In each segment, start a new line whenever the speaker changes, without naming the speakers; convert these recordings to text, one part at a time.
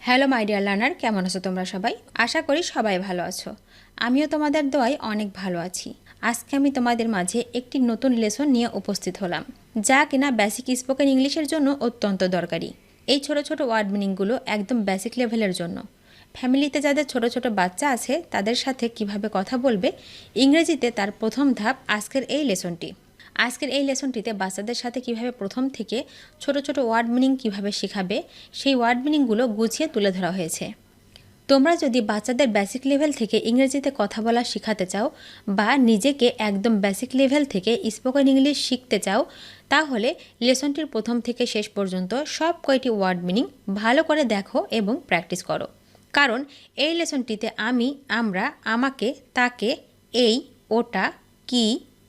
Hello my dear learner, কেমন আছো তোমরা সবাই? আশা করি সবাই ভালো আছো। আমিও তোমাদের দোয়ায় অনেক ভালো আছি। আজকে আমি তোমাদের মাঝে একটি নতুন লেসন নিয়ে উপস্থিত হলাম, যা কিনা বেসিক স্পোকেন ইংলিশের জন্য অত্যন্ত দরকারি। এই ছোট ছোট ওয়ার্ড মিনিংগুলো একদম বেসিক লেভেলের জন্য। ফ্যামিলিতে যাদের ছোট ছোট বাচ্চা আছে তাদের সাথে কিভাবে কথা বলবে ইংরেজিতে, তার প্রথম ধাপ আজকের এই লেসনটি। আজকের এই লেসনটিতে বাচ্চাদের সাথে কিভাবে প্রথম থেকে ছোট ছোট ওয়ার্ড মিনিং কিভাবে শেখাবে সেই ওয়ার্ড মিনিংগুলো গুছিয়ে তুলে ধরা হয়েছে। তোমরা যদি বাচ্চাদের বেসিক লেভেল থেকে ইংরেজিতে কথা বলা শেখাতে চাও বা নিজেকে একদম বেসিক লেভেল থেকে স্পোকেন ইংলিশ শিখতে চাও, তাহলে লেসনটির প্রথম থেকে শেষ পর্যন্ত সব কয়টি ওয়ার্ড মিনিং ভালো করে দেখো এবং প্র্যাকটিস করো। কারণ এই লেসনটিতে আমি, আমরা, আমাকে, তাকে, এই, ওটা, কি,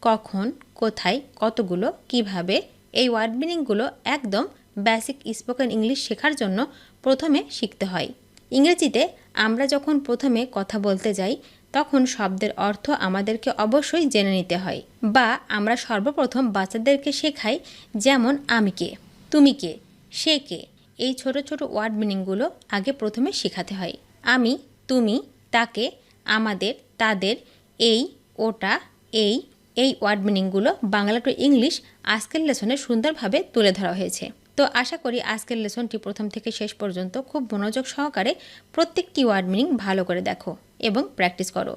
কখন, কোথায়, কতগুলো, কিভাবে এই ওয়ার্ড মিনিংগুলো একদম বেসিক স্পোকেন ইংলিশ শেখার জন্য প্রথমে শিখতে হয়। ইংরেজিতে আমরা যখন প্রথমে কথা বলতে যাই তখন শব্দের অর্থ আমাদেরকে অবশ্যই জেনে নিতে হয়, বা আমরা সর্বপ্রথম বাচ্চাদেরকে শেখাই, যেমন আমি কে, তুমি কে, সে কে। এই ছোট ছোট ওয়ার্ড মিনিংগুলো আগে প্রথমে শেখাতে হয়। আমি, তুমি, তাকে, আমাদের, তাদের, এই, ওটা, এই ওয়ার্ড মিনিংগুলো বাংলা টু ইংলিশ আজকের লেসনে সুন্দরভাবে তুলে ধরা হয়েছে। তো আশা করি আজকের লেসনটি প্রথম থেকে শেষ পর্যন্ত খুব মনোযোগ সহকারে প্রত্যেকটি ওয়ার্ড মিনিং ভালো করে দেখো এবং প্র্যাকটিস করো।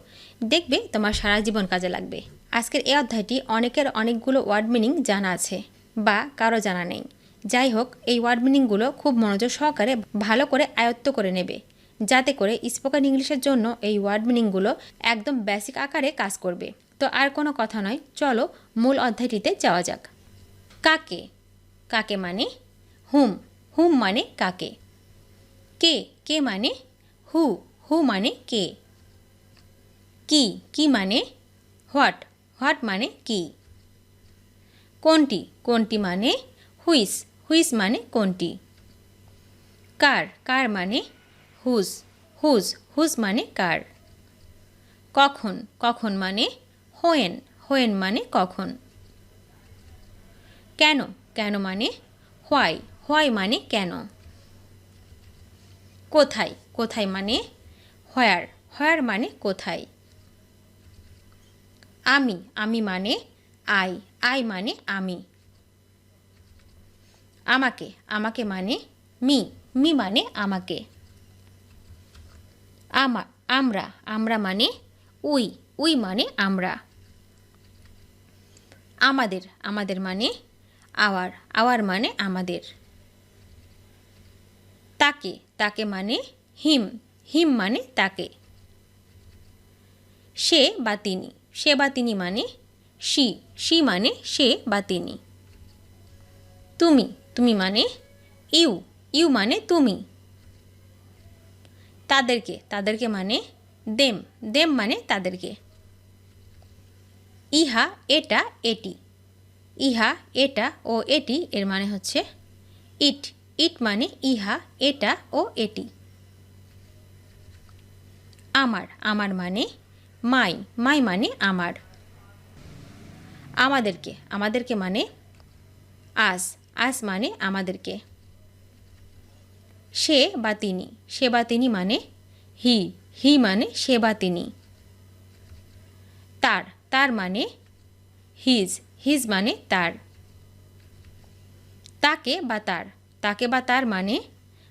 দেখবে তোমার সারা জীবন কাজে লাগবে। আজকের এই অধ্যায়টি অনেকের অনেকগুলো ওয়ার্ড মিনিং জানা আছে বা কারো জানা নেই। যাই হোক, এই ওয়ার্ড মিনিংগুলো খুব মনোযোগ সহকারে ভালো করে আয়ত্ত করে নেবে, যাতে করে স্পোকেন ইংলিশের জন্য এই ওয়ার্ড মিনিংগুলো একদম বেসিক আকারে কাজ করবে। তো আর কোনো কথা নয়, চলো মূল অধ্যায়টিতে যাওয়া যাক। কাকে, কাকে মানে হুম, হুম মানে কাকে। কে, কে মানে হু, হু মানে কে। কি, কি মানে হোয়াট, হোয়াট মানে কি। কোনটি, কোনটি মানে হুইস, হুইস মানে কোনটি। কার, কার মানে হুজ, হুজ, হুজ মানে কার। কখন, কখন মানে হোয়েন, হোয়েন মানে কখন। কেন, কেন মানে হোয়াই, হোয়াই মানে কেন। কোথায়, কোথায় মানে হোয়ার, হোয়ার মানে কোথায়। আমি, আমি মানে আই, আই মানে আমি। আমাকে, আমাকে মানে মি, মি মানে আমাকে। আমরা, আমরা মানে উই, উই মানে আমরা। আমাদের, আমাদের মানে আওয়ার, আওয়ার মানে আমাদের। তাকে, তাকে মানে হিম, হিম মানে তাকে। সে বা তিনি, সে বা তিনি মানে শি, শি মানে সে বা তিনি। তুমি, তুমি মানে ইউ, ইউ মানে তুমি। তাদেরকে, তাদেরকে মানে দেম, দেম মানে তাদেরকে। ইহা, এটা, এটি। ইহা, এটা ও এটি এর মানে হচ্ছে ইট, ইট মানে ইহা, এটা ও এটি। আমার, আমার মানে মাই, মাই মানে আমার। আমাদেরকে, আমাদেরকে মানে আস, আস মানে আমাদেরকে। সে বা তিনি, সে বা তিনি মানে হি, হি মানে সে বা তিনি। তার, তার মানে হিজ, হিজ মানে তার। তাকে বা তার, তাকে বা তার মানে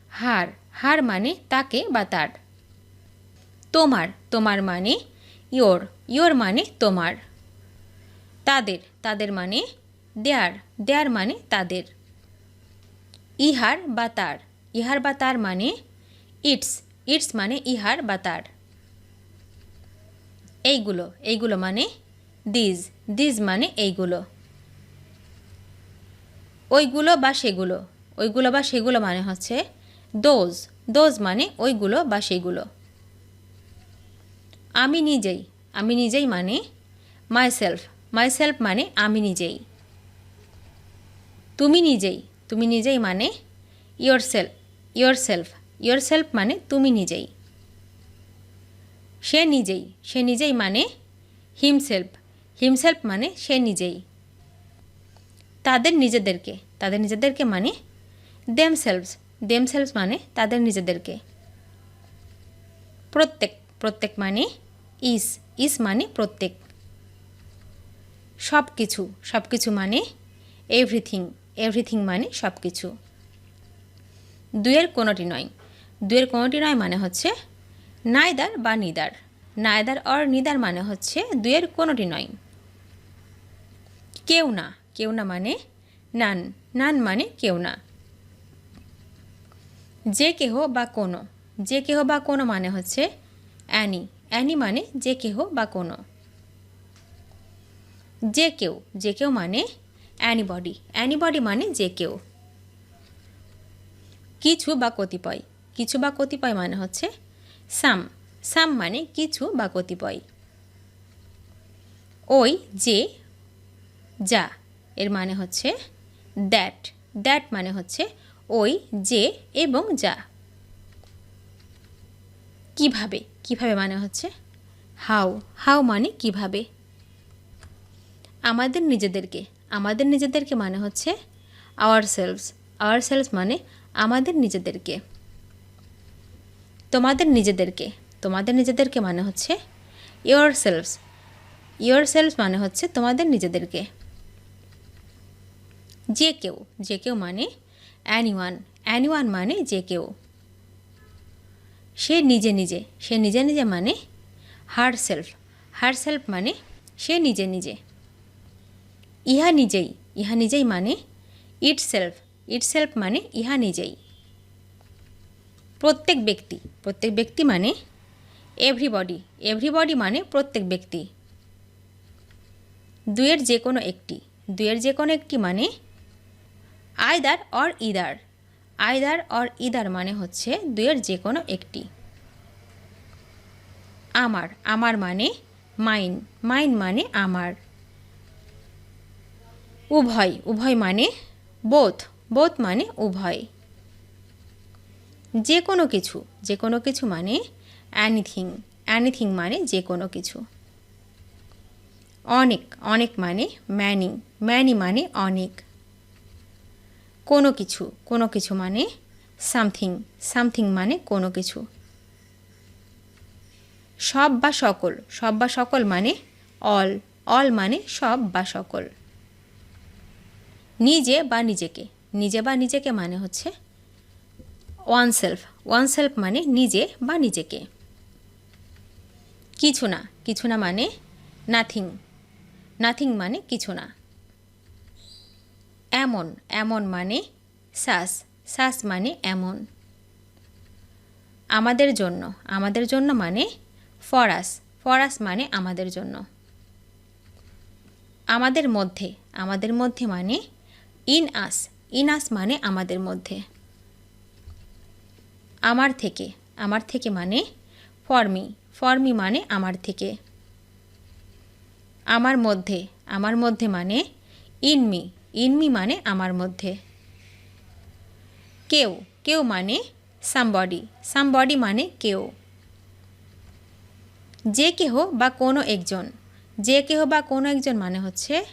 হার, হার মানে তাকে বা তার। তোমার, তোমার মানে ইয়োর, ইয়োর মানে তোমার। তাদের, তাদের মানে দেয়ার, দেয়ার মানে তাদের। ইহার বা তার, ইহার বা তার মানে ইটস, ইটস মানে ইহার বা তার। এইগুলো, এইগুলো মানে দিজ, দিজ মানে এইগুলো। ওইগুলো বা সেগুলো, ওইগুলো বা সেগুলো মানে হচ্ছে দোজ, দোজ মানে ওইগুলো বা সেগুলো। আমি নিজেই, আমি নিজেই মানে মাইসেলফ, মাইসেলফ মানে আমি নিজেই। তুমি নিজেই, তুমি নিজেই মানে ইয়োরসেলফ, ইয়োরসেলফ, ইয়োরসেলফ মানে তুমি নিজেই। সে নিজেই, সে নিজেই মানে হিমসেলফ, হিমসেলফ মানে সে নিজেই। তাদের নিজেদেরকে, তাদের নিজেদেরকে মানে দেমসেলভস, দেমসেলভস মানে তাদের নিজেদেরকে। প্রত্যেক, প্রত্যেক মানে ইস, ইস মানে প্রত্যেক। সব কিছু, সব কিছু মানে এভরিথিং, এভরিথিং মানে সব কিছু। দুয়ের কোনোটি নয়, দুয়ের কোনোটি নয় মানে হচ্ছে নাইদার বা নিদার, নাইদার অর নিদার মানে হচ্ছে দুয়ের কোনোটি নয়। কেউ না, কেউ না মানে নান, নান মানে কেউ না। যে কেহ বা কোনো, যে কেহ বা কোনো মানে হচ্ছে অ্যানি, অ্যানি মানে যে কেহ বা কোনো। যে কেউ, যে কেউ মানে অ্যানিবডি, অ্যানিবডি মানে যে কেউ। কিছু বা কতিপয়, কিছু বা কতিপয় মানে হচ্ছে সাম, সাম মানে কিছু বা কতিপয়। ওই যে যা, এর মানে হচ্ছে দ্যাট, দ্যাট মানে হচ্ছে ওই যে এবং যা। কিভাবে, কিভাবে মানে হচ্ছে হাউ, হাউ মানে কিভাবে। আমাদের নিজেদেরকে, আমাদের নিজেদেরকে মানে হচ্ছে আওয়ার সেলভস, আওয়ার সেলভস মানে আমাদের নিজেদেরকে। তোমাদের নিজেদেরকে, তোমাদের নিজেদেরকে মানে হচ্ছে ইয়োর সেলভস, ইয়োর সেলভস মানে হচ্ছে তোমাদের নিজেদেরকে। যে কেউ, যে কেউ মানে অ্যানিওয়ান, অ্যানিওয়ান মানে যে কেউ। সে নিজে নিজে, সে নিজে নিজে মানে হার সেলফ, হার সেলফ মানে সে নিজে নিজে। ইহা নিজেই, ইহা নিজেই মানে ইট সেলফ, ইট সেলফ মানে ইহা নিজেই। প্রত্যেক ব্যক্তি, প্রত্যেক ব্যক্তি মানে এভরিবডি, এভরিবডি মানে প্রত্যেক ব্যক্তি। দুয়ের যে কোনো একটি, দুয়ের যে কোনো একটি মানে either or either, either or either মানে হচ্ছে দুয়ের যে কোনো একটি। আমার, আমার মানে মাইন, মাইন মানে আমার। উভয়, উভয় মানে বোথ, বোথ মানে উভয়। যে কোনো কিছু, যে কোনো কিছু মানে অ্যানিথিং, অ্যানিথিং মানে যে কোনো কিছু। অনেক, অনেক মানে ম্যানি, ম্যানি মানে অনেক। কোনো কিছু, কোনো কিছু মানে সামথিং, সামথিং মানে কোনো কিছু। সব বা সকল, সব বা সকল মানে অল, অল মানে সব বা সকল। নিজে বা নিজেকে, নিজে বা নিজেকে মানে হচ্ছে ওয়ান সেলফ, ওয়ান সেলফ মানে নিজে বা নিজেকে। কিছু না, কিছু না মানে নাথিং, নাথিং মানে কিছু না। এমন, এমন মানে সাস, সাস মানে এমন। আমাদের জন্য, আমাদের জন্য মানে ফরাস, ফরাস মানে আমাদের জন্য। আমাদের মধ্যে, আমাদের মধ্যে মানে ইন আস, ইন আস মানে আমাদের মধ্যে। আমার থেকে, আমার থেকে মানে ফরমি, ফরমি মানে আমার থেকে। আমার মধ্যে, আমার মধ্যে মানে ইনমি, ইনমি মানে আমার মধ্যে। কেউ, কেউ মানে সামবডি, সামবডি মানে কেউ। যে কেহ বা কোনো একজন, যে কেহ বা কোনো একজন মানে হচ্ছে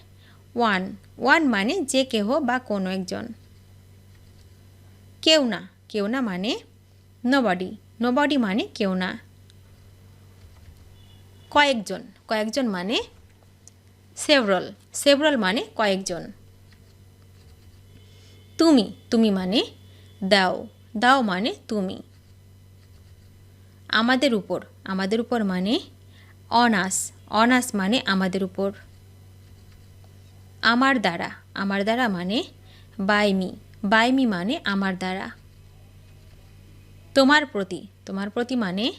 ওয়ান, ওয়ান মানে যে কেহ বা কোনো একজন। কেউ না, কেউ না মানে নোবডি, নোবডি মানে কেউ না। কয়েকজন, কয়েকজন মানে সেভরাল, সেভরাল মানে কয়েকজন। তুমি, তুমি মানে দাও, দাও মানে তুমি। আমাদের উপর, আমাদের উপর মানে অনাস, অনাস মানে আমাদের উপর। আমার দ্বারা, আমার দ্বারা মানে বাইমি, বাইমি মানে আমার দ্বারা। তোমার প্রতি, তোমার প্রতি মানে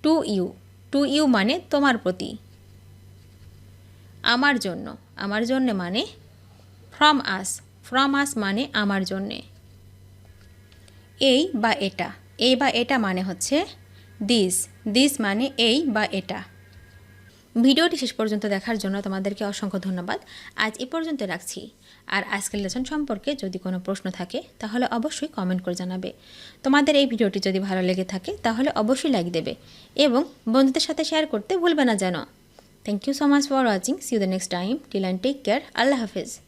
টু ইউ, টু ইউ মানে তোমার প্রতি। আমার জন্য, আমার জন্যে মানে ফ্রম আস, ফ্রম আস মানে আমার জন্যে। এই বা এটা, এই বা এটা মানে হচ্ছে দিস, দিস মানে এই বা এটা। ভিডিওটি শেষ পর্যন্ত দেখার জন্য তোমাদেরকে অসংখ্য ধন্যবাদ। আজ এ পর্যন্ত রাখছি। আর আজকের লেসন সম্পর্কে যদি কোনো প্রশ্ন থাকে তাহলে অবশ্যই কমেন্ট করে জানাবে। তোমাদের এই ভিডিওটি যদি ভালো লেগে থাকে তাহলে অবশ্যই লাইক দেবে এবং বন্ধুদের সাথে শেয়ার করতে ভুলবে না যেন। Thank you so much for watching. See you the next time. Till and take care. আল্লাহ হাফেজ।